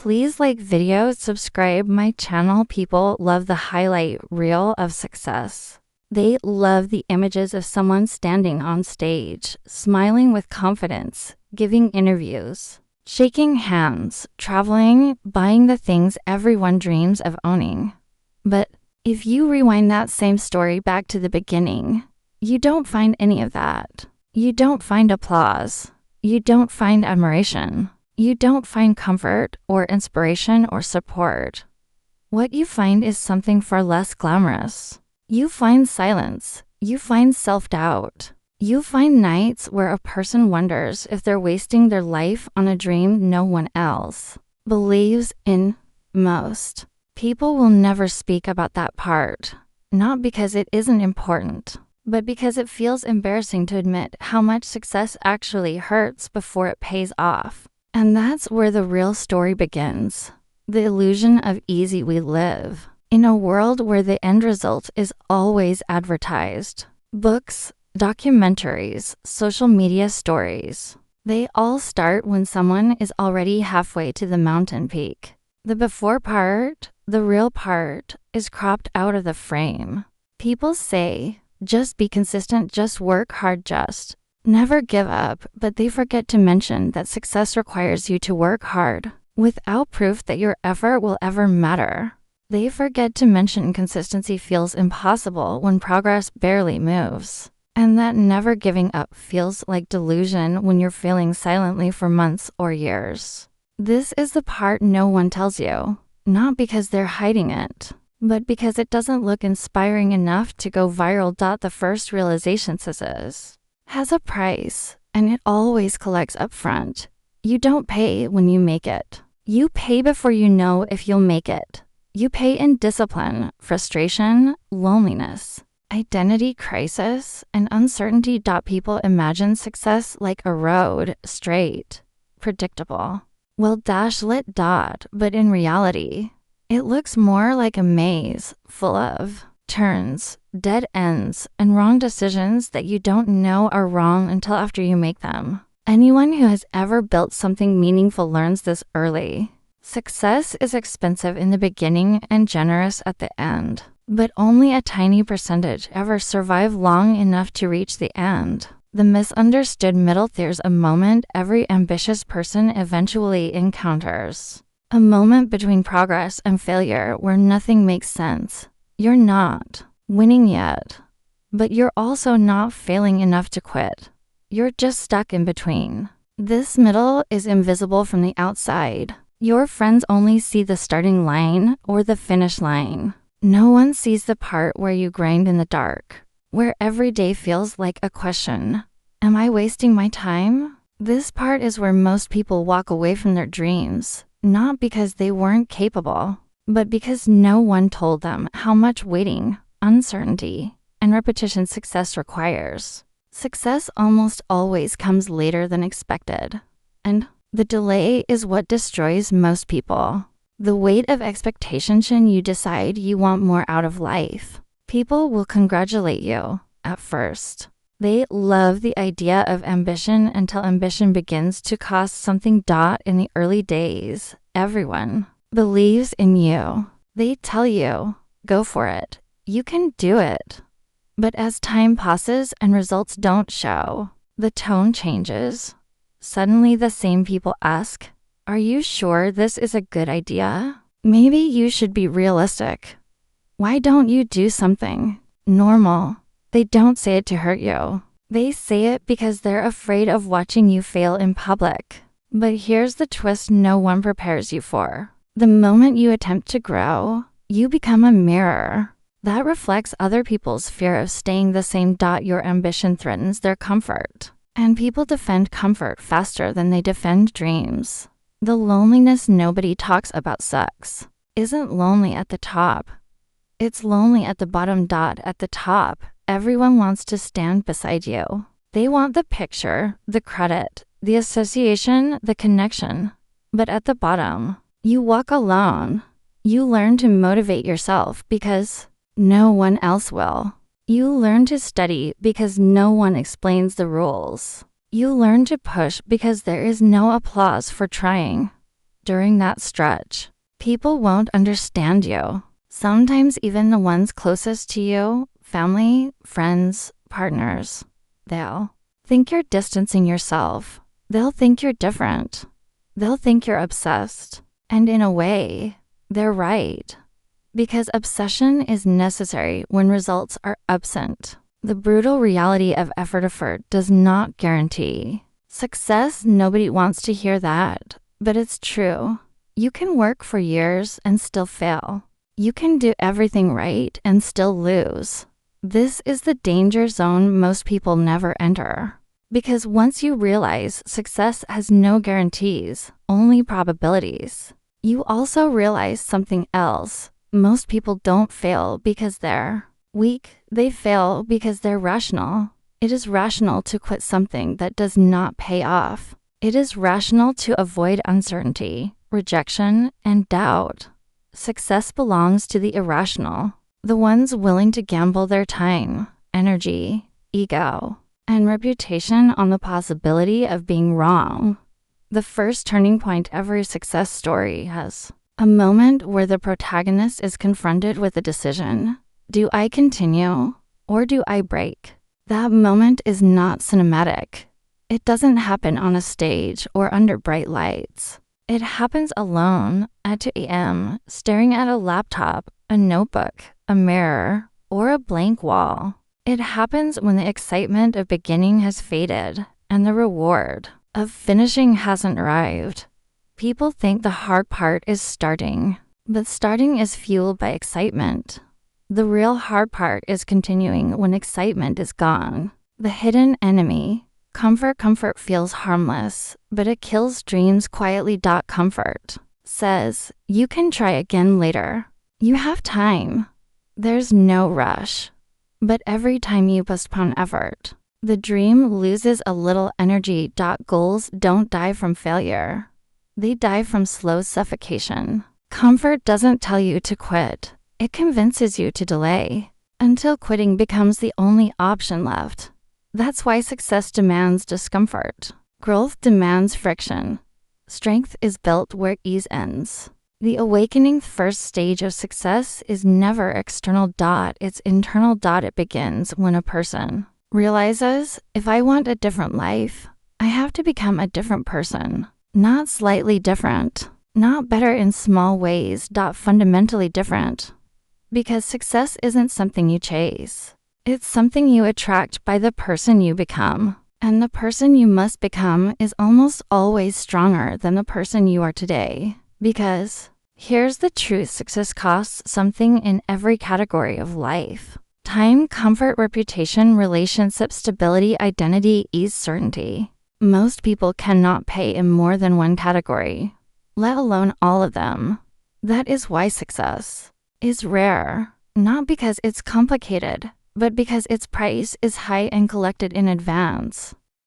Please like video, subscribe my channel. People love the highlight reel of success. They love the images of someone standing on stage, smiling with confidence, giving interviews, shaking hands, traveling, buying the things everyone dreams of owning. But if you rewind that same story back to the beginning, you don't find any of that. You don't find applause. You don't find admiration. You don't find comfort or inspiration or support. What you find is something far less glamorous. You find silence. You find self-doubt. You find nights where a person wonders if they're wasting their life on a dream no one else believes in most. People will never speak about that part, not because it isn't important, but because it feels embarrassing to admit how much success actually hurts before it pays off. And that's where the real story begins. The illusion of easy we live in a world where the end result is always advertised. Books, documentaries, social media stories. They all start when someone is already halfway to the mountain peak. The before part, the real part, is cropped out of the frame. People say, just be consistent, just work hard, just never give up, but they forget to mention that success requires you to work hard without proof that your effort will ever matter. They forget to mention consistency feels impossible when progress barely moves, and that never giving up feels like delusion when you're failing silently for months or years. This is the part no one tells you, not because they're hiding it, but because it doesn't look inspiring enough to go viral. The first realization has a price, and it always collects upfront. You don't pay when you make it. You pay before you know if you'll make it. You pay in discipline, frustration, loneliness, identity crisis, and uncertainty. People imagine success like a road, straight, predictable. Well, but in reality, it looks more like a maze full of turns, dead ends, and wrong decisions that you don't know are wrong until after you make them. Anyone who has ever built something meaningful learns this early. Success is expensive in the beginning and generous at the end, but only a tiny percentage ever survive long enough to reach the end. The misunderstood middle. There's a moment every ambitious person eventually encounters. A moment between progress and failure where nothing makes sense. You're not winning yet, but you're also not failing enough to quit. You're just stuck in between. This middle is invisible from the outside. Your friends only see the starting line or the finish line. No one sees the part where you grind in the dark, where every day feels like a question. Am I wasting my time? This part is where most people walk away from their dreams, not because they weren't capable, but because no one told them how much waiting, uncertainty, and repetition success requires. Success almost always comes later than expected, and the delay is what destroys most people. The weight of expectation. You decide you want more out of life. People will congratulate you at first. They love the idea of ambition until ambition begins to cost something. In the early days, everyone believes in you. They tell you, go for it. You can do it. But as time passes and results don't show, the tone changes. Suddenly the same people ask, are you sure this is a good idea? Maybe you should be realistic. Why don't you do something normal? They don't say it to hurt you. They say it because they're afraid of watching you fail in public. But here's the twist no one prepares you for. The moment you attempt to grow, you become a mirror that reflects other people's fear of staying the same. Your ambition threatens their comfort, and people defend comfort faster than they defend dreams. The loneliness nobody talks about isn't lonely at the top. It's lonely at the bottom. At the top, everyone wants to stand beside you. They want the picture, the credit, the association, the connection. But at the bottom, you walk alone. You learn to motivate yourself because no one else will. You learn to study because no one explains the rules. You learn to push because there is no applause for trying. during that stretch. People won't understand you. Sometimes even the ones closest to you, family, friends, partners, they'll think you're distancing yourself. They'll think you're different. They'll think you're obsessed. And in a way, they're right. Because obsession is necessary when results are absent. The brutal reality of effort does not guarantee success. Nobody wants to hear that, but it's true. You can work for years and still fail. You can do everything right and still lose. This is the danger zone most people never enter. Because once you realize success has no guarantees, only probabilities, you also realize something else. Most people don't fail because they're weak. They fail because they're rational. It is rational to quit something that does not pay off. It is rational to avoid uncertainty, rejection, and doubt. Success belongs to the irrational, the ones willing to gamble their time, energy, ego, and reputation on the possibility of being wrong. The first turning point every success story has a moment where the protagonist is confronted with a decision. Do I continue or do I break? That moment is not cinematic. It doesn't happen on a stage or under bright lights. It happens alone at 2 a.m., staring at a laptop, a notebook, a mirror, or a blank wall. It happens when the excitement of beginning has faded and the reward of finishing hasn't arrived. People think the hard part is starting, but starting is fueled by excitement. The real hard part is continuing when excitement is gone. The hidden enemy. Comfort feels harmless, but it kills dreams quietly. Comfort says, you can try again later. You have time. There's no rush. But every time you postpone effort, the dream loses a little energy. Goals don't die from failure. They die from slow suffocation. Comfort doesn't tell you to quit. It convinces you to delay until quitting becomes the only option left. That's why success demands discomfort. Growth demands friction. Strength is built where ease ends. The awakening first stage of success is never external. It's internal. It begins when a person realizes, if I want a different life, I have to become a different person. Not slightly different. Not better in small ways. Fundamentally different. Because success isn't something you chase. It's something you attract by the person you become. And the person you must become is almost always stronger than the person you are today. Because here's the truth: success costs something in every category of life. Time, comfort, reputation, relationship, stability, identity, ease, certainty. Most people cannot pay in more than one category, let alone all of them. That is why success is rare, not because it's complicated, but because its price is high and collected in advance.